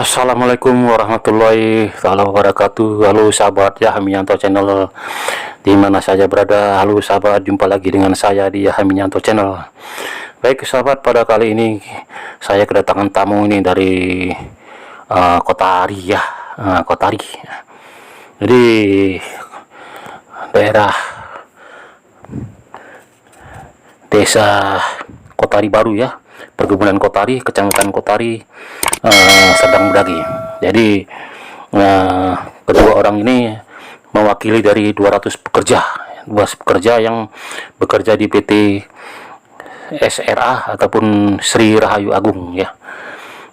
Assalamualaikum warahmatullahi wabarakatuh. Halo sahabat Yahamianto Channel, di mana saja berada. Halo sahabat, jumpa lagi dengan saya di Yahamianto Channel. Baik sahabat, pada kali ini saya kedatangan tamu ini dari Kota Ari ya, Kota Ari. Jadi daerah desa Kotari Baru ya, perkebunan Kotari, kecamatan Kotari, Serdang Bedagi. Jadi kedua orang ini mewakili dari 200 pekerja yang bekerja di PT SRA ataupun Sri Rahayu Agung ya.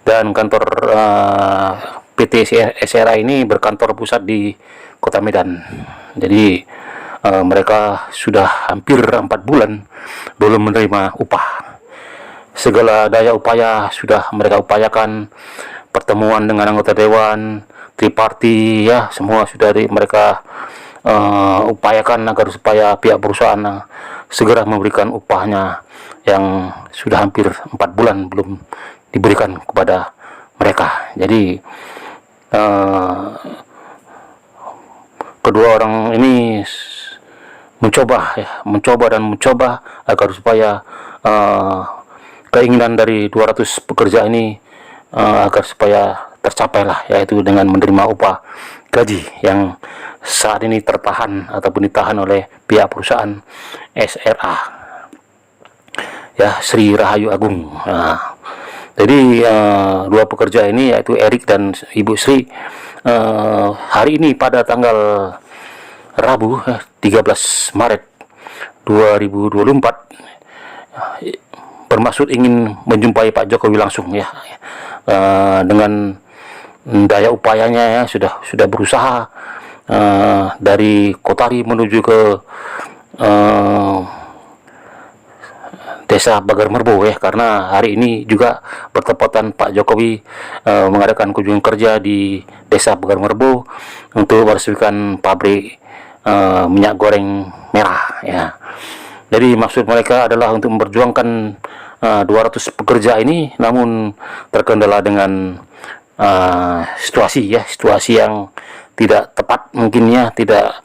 Dan kantor PT SRA ini berkantor pusat di Kota Medan. Jadi mereka sudah hampir 4 bulan belum menerima upah. Segala daya upaya sudah mereka upayakan, pertemuan dengan anggota dewan, triparti ya, semua sudah mereka upayakan agar supaya pihak perusahaan segera memberikan upahnya yang sudah hampir 4 bulan belum diberikan kepada mereka. Jadi kedua orang ini mencoba agar supaya keinginan dari 200 pekerja ini agar supaya tercapailah, yaitu dengan menerima upah gaji yang saat ini tertahan ataupun ditahan oleh pihak perusahaan SRA ya, Sri Rahayu Agung. Jadi dua pekerja ini yaitu Erik dan Ibu Sri hari ini pada tanggal Rabu 13 Maret 2024 bermaksud ingin menjumpai Pak Jokowi langsung ya, dengan daya upayanya ya, sudah berusaha dari Kotari menuju ke Desa Bagar Merbo ya, karena hari ini juga bertepatan Pak Jokowi mengadakan kunjungan kerja di Desa Bagar Merbo untuk meresmikan pabrik minyak goreng merah ya. Jadi maksud mereka adalah untuk memperjuangkan 200 pekerja ini, namun terkendala dengan situasi yang tidak tepat mungkinnya, tidak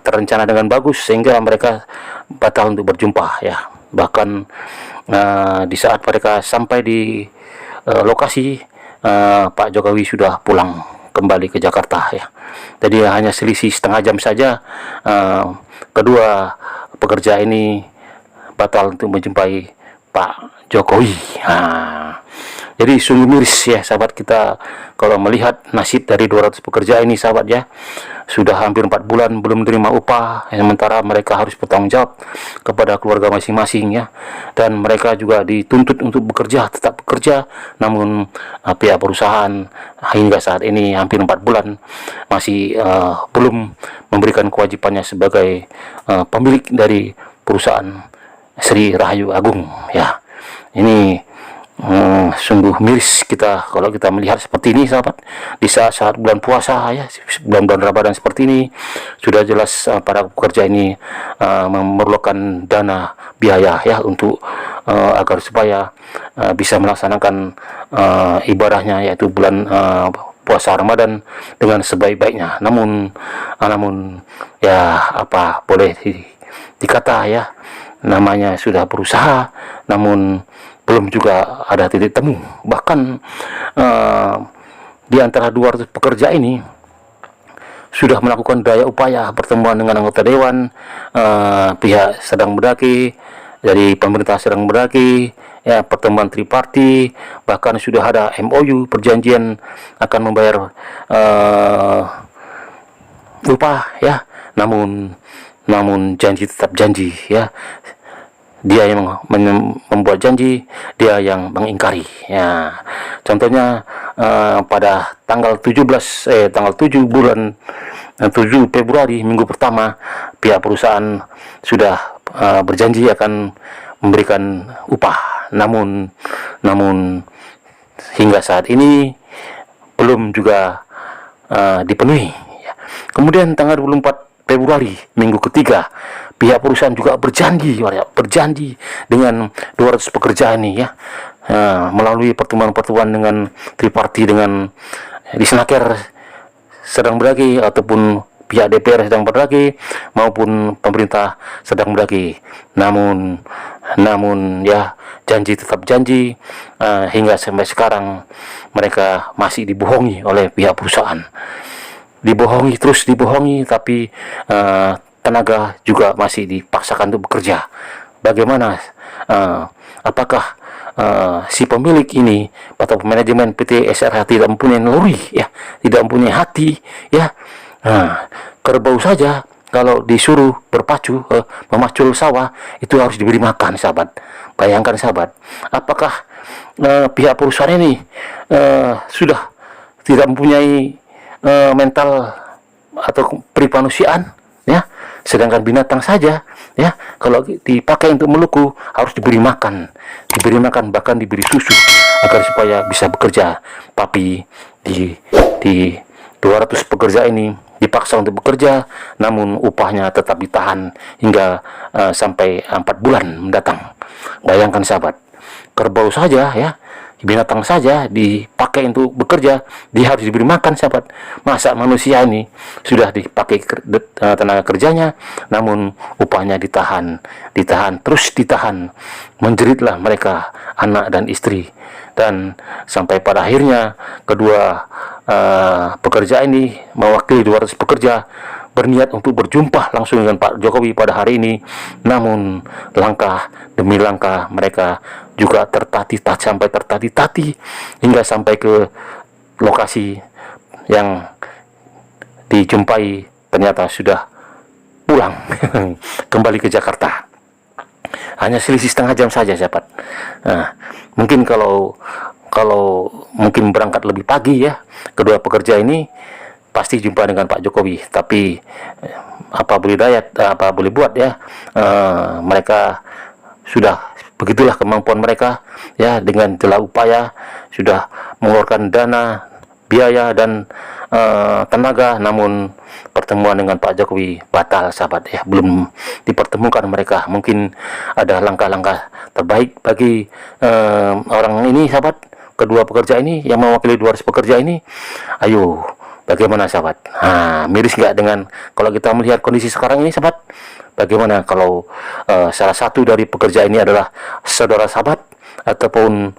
terencana dengan bagus, sehingga mereka batal untuk berjumpa ya. Bahkan di saat mereka sampai di lokasi, Pak Jokowi sudah pulang kembali ke Jakarta ya. Jadi hanya selisih setengah jam saja kedua pekerja ini batal untuk menjumpai Pak Jokowi. Jadi sungguh miris ya sahabat kita kalau melihat nasib dari 200 pekerja ini sahabat ya. Sudah hampir 4 bulan belum menerima upah, sementara mereka harus bertanggung jawab kepada keluarga masing-masing ya. Dan mereka juga dituntut untuk bekerja, tetap bekerja, namun pihak perusahaan hingga saat ini hampir 4 bulan masih belum memberikan kewajibannya sebagai pemilik dari perusahaan Sri Rahayu Agung ya. Ini sungguh miris kita kalau kita melihat seperti ini sahabat, di saat-saat bulan puasa ya, bulan-bulan Ramadan seperti ini. Sudah jelas para pekerja ini memerlukan dana biaya ya untuk agar supaya bisa melaksanakan ibadahnya, yaitu bulan puasa Ramadan dengan sebaik-baiknya. Namun ya apa boleh dikata ya, namanya sudah berusaha namun belum juga ada titik temu. Bahkan di antara 200 pekerja ini sudah melakukan daya upaya pertemuan dengan anggota dewan, pihak Serdang Bedagi, dari pemerintah Serdang Bedagi ya, pertemuan triparti, bahkan sudah ada MOU perjanjian akan membayar upah ya, namun janji tetap janji ya. Dia yang membuat janji, dia yang mengingkari ya. Contohnya pada tanggal 7 Februari minggu pertama, pihak perusahaan sudah berjanji akan memberikan upah, namun hingga saat ini belum juga dipenuhi ya. Kemudian tanggal 24 Februari minggu ketiga, pihak perusahaan juga berjanji dengan 200 pekerja ini ya, melalui pertemuan-pertemuan dengan triparti, dengan Disnaker sedang berlagi, ataupun pihak DPR sedang berlagi, maupun pemerintah sedang berlagi. Namun ya, janji tetap janji, hingga sampai sekarang mereka masih dibohongi oleh pihak perusahaan. Dibohongi, terus dibohongi, tapi tenaga juga masih dipaksakan untuk bekerja. Bagaimana? Apakah si pemilik ini atau manajemen PT SRH tidak mempunyai naluri, ya, tidak mempunyai hati, ya? Kerbau saja kalau disuruh berpacu, memacul sawah, itu harus diberi makan, sahabat. Bayangkan, sahabat, apakah pihak perusahaan ini sudah tidak mempunyai mental atau primanusiaan, ya? Sedangkan binatang saja, ya, kalau dipakai untuk meluku harus diberi makan, bahkan diberi susu agar supaya bisa bekerja. Tapi di 200 pekerja ini dipaksa untuk bekerja, namun upahnya tetap ditahan hingga sampai 4 bulan mendatang. Bayangkan, sahabat, kerbau saja, ya, binatang saja dipakai untuk bekerja, dia harus diberi makan, sahabat. Masa manusia ini sudah dipakai tenaga kerjanya, namun upahnya ditahan, terus ditahan. Menjeritlah mereka, anak dan istri, dan sampai pada akhirnya kedua pekerja ini, mewakili 200 pekerja, berniat untuk berjumpa langsung dengan Pak Jokowi pada hari ini. Namun langkah demi langkah mereka juga sampai tertati-tati hingga sampai ke lokasi yang dijumpai ternyata sudah pulang kembali ke Jakarta. Hanya selisih setengah jam saja, sahabat. Mungkin kalau mungkin berangkat lebih pagi, ya, kedua pekerja ini pasti jumpa dengan Pak Jokowi. Tapi apa boleh buat, ya, mereka sudah begitulah kemampuan mereka, ya, dengan jelas upaya sudah mengeluarkan dana, biaya, dan tenaga, namun pertemuan dengan Pak Jokowi batal, sahabat, ya, belum dipertemukan mereka. Mungkin ada langkah-langkah terbaik bagi orang ini, sahabat, kedua pekerja ini yang mewakili 200 pekerja ini. Ayo, bagaimana, sahabat? Miris nggak dengan kalau kita melihat kondisi sekarang ini, sahabat? Bagaimana kalau salah satu dari pekerja ini adalah saudara sahabat, ataupun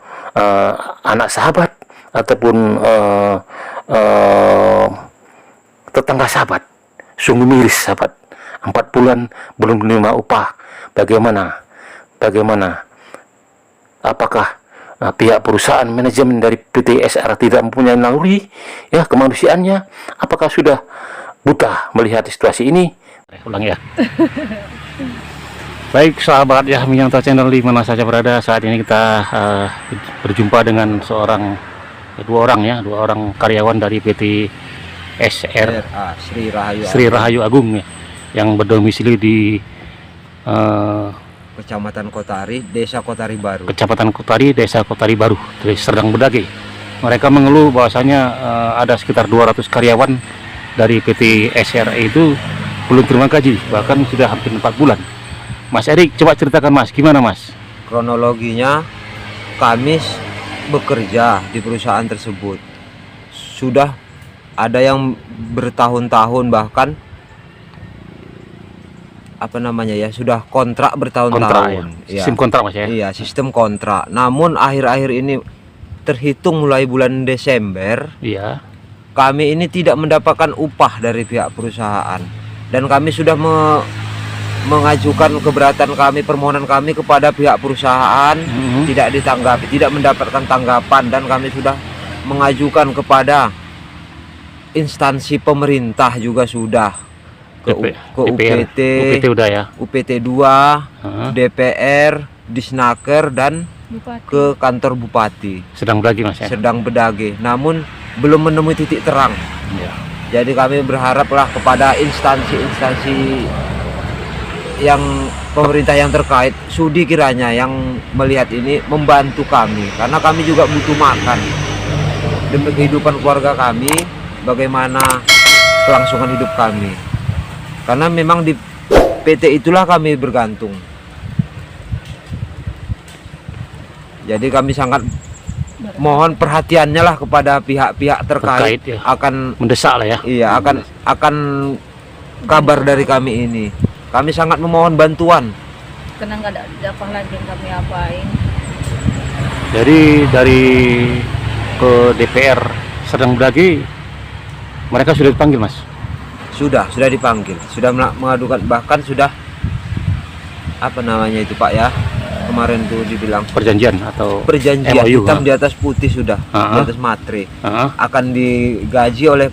anak sahabat, ataupun tetangga sahabat? Sungguh miris, sahabat. 4 bulan belum menerima upah. Bagaimana? Apakah pihak perusahaan, manajemen dari PT SR tidak mempunyai naluri, ya, kemanusiaannya? Apakah sudah buta melihat situasi ini? Ulang, ya. Baik, sahabat Yahmi yang channel di mana saja berada, saat ini kita berjumpa dengan dua orang karyawan dari PT SRA Sri Rahayu Agung, ya, yang berdomisili di Kecamatan Kotari, Desa Kotari Baru. Kecamatan Kotari, Desa Kotari Baru, dari Serdang Bedage. Mereka mengeluh bahwasanya ada sekitar 200 karyawan dari PT SRA itu belum terima gaji, bahkan sudah hampir 4 bulan. Mas Erik, coba ceritakan, Mas, gimana, Mas? Kronologinya, kami bekerja di perusahaan tersebut sudah ada yang bertahun-tahun, bahkan sudah kontrak bertahun-tahun, ya. Sistem kontrak, Mas, ya? Iya, sistem kontrak. Namun akhir-akhir ini, terhitung mulai bulan Desember, iya, kami ini tidak mendapatkan upah dari pihak perusahaan, dan kami sudah mengajukan keberatan kami, permohonan kami kepada pihak perusahaan, tidak ditanggapi, tidak mendapatkan tanggapan, dan kami sudah mengajukan kepada instansi pemerintah juga sudah ke UPT udah, ya, UPT 2, DPR, Disnaker, dan Bupati. ke kantor Bupati Serdang Bedage, Mas, ya? Serdang Bedage, namun belum menemui titik terang, Ya. Jadi kami berharaplah kepada instansi-instansi yang pemerintah yang terkait, sudi kiranya yang melihat ini membantu kami, karena kami juga butuh makan demi kehidupan keluarga kami, bagaimana kelangsungan hidup kami, karena memang di PT itulah kami bergantung. Jadi kami sangat mohon perhatiannya lah kepada pihak-pihak terkait, Terkait, ya. akan Mendesak lah ya. iya akan kabar dari kami ini. Kami sangat memohon bantuan. Karena nggak ada apa lagi yang kami apain. Jadi dari ke DPR Serdang Bedagai mereka sudah dipanggil, Mas. Sudah dipanggil, sudah mengadukan, bahkan sudah apa namanya itu Pak ya, kemarin tuh dibilang Perjanjian atau perjanjian MOU, hitam di atas putih sudah, di atas matre, akan digaji oleh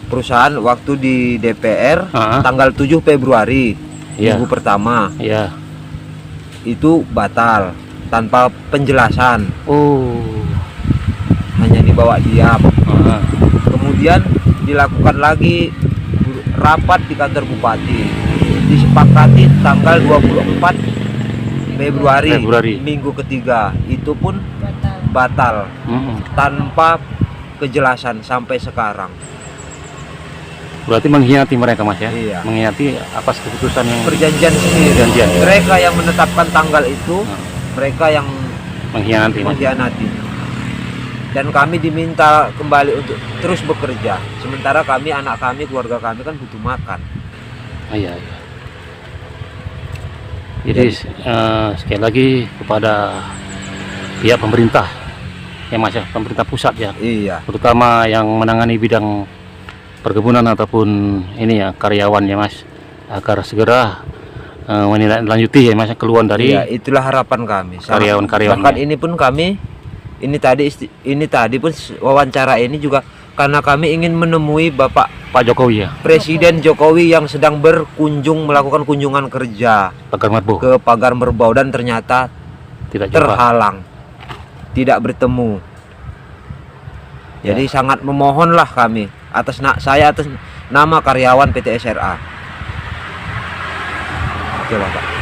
perusahaan waktu di DPR tanggal 7 Februari, minggu pertama. Iya. Itu batal tanpa penjelasan, hanya dibawa diam. Kemudian dilakukan lagi rapat di kantor bupati, disepakati tanggal 24 Februari, minggu ketiga, itu pun batal tanpa kejelasan sampai sekarang. Berarti mengkhianati mereka, Mas ya? Iya. Mengkhianati atas keputusan yang Perjanjian sendiri. Perjanjian. Mereka yang menetapkan tanggal itu, mereka yang mengkhianati, Mas. mengkhianati. Dan kami diminta kembali untuk terus bekerja. Sementara kami, anak kami, keluarga kami kan butuh makan. Iya. Jadi sekali lagi kepada pihak pemerintah, ya Mas ya, pemerintah pusat ya, Iya. terutama yang menangani bidang perkebunan ataupun ini ya karyawan ya Mas, agar segera menindaklanjuti ya Mas keluhan dari Iya, itulah harapan kami. karyawan-karyawan. Bahkan ini pun kami, ini tadi pun wawancara ini juga karena kami ingin menemui Bapak Pak Jokowi ya, Presiden Jokowi yang sedang melakukan kunjungan kerja Pagar Merbau, ke Pagar Merbau, dan ternyata tidak jumpa. terhalang, tidak bertemu. Jadi sangat memohonlah kami atas saya atas nama karyawan PT SRA. Oke Bapak.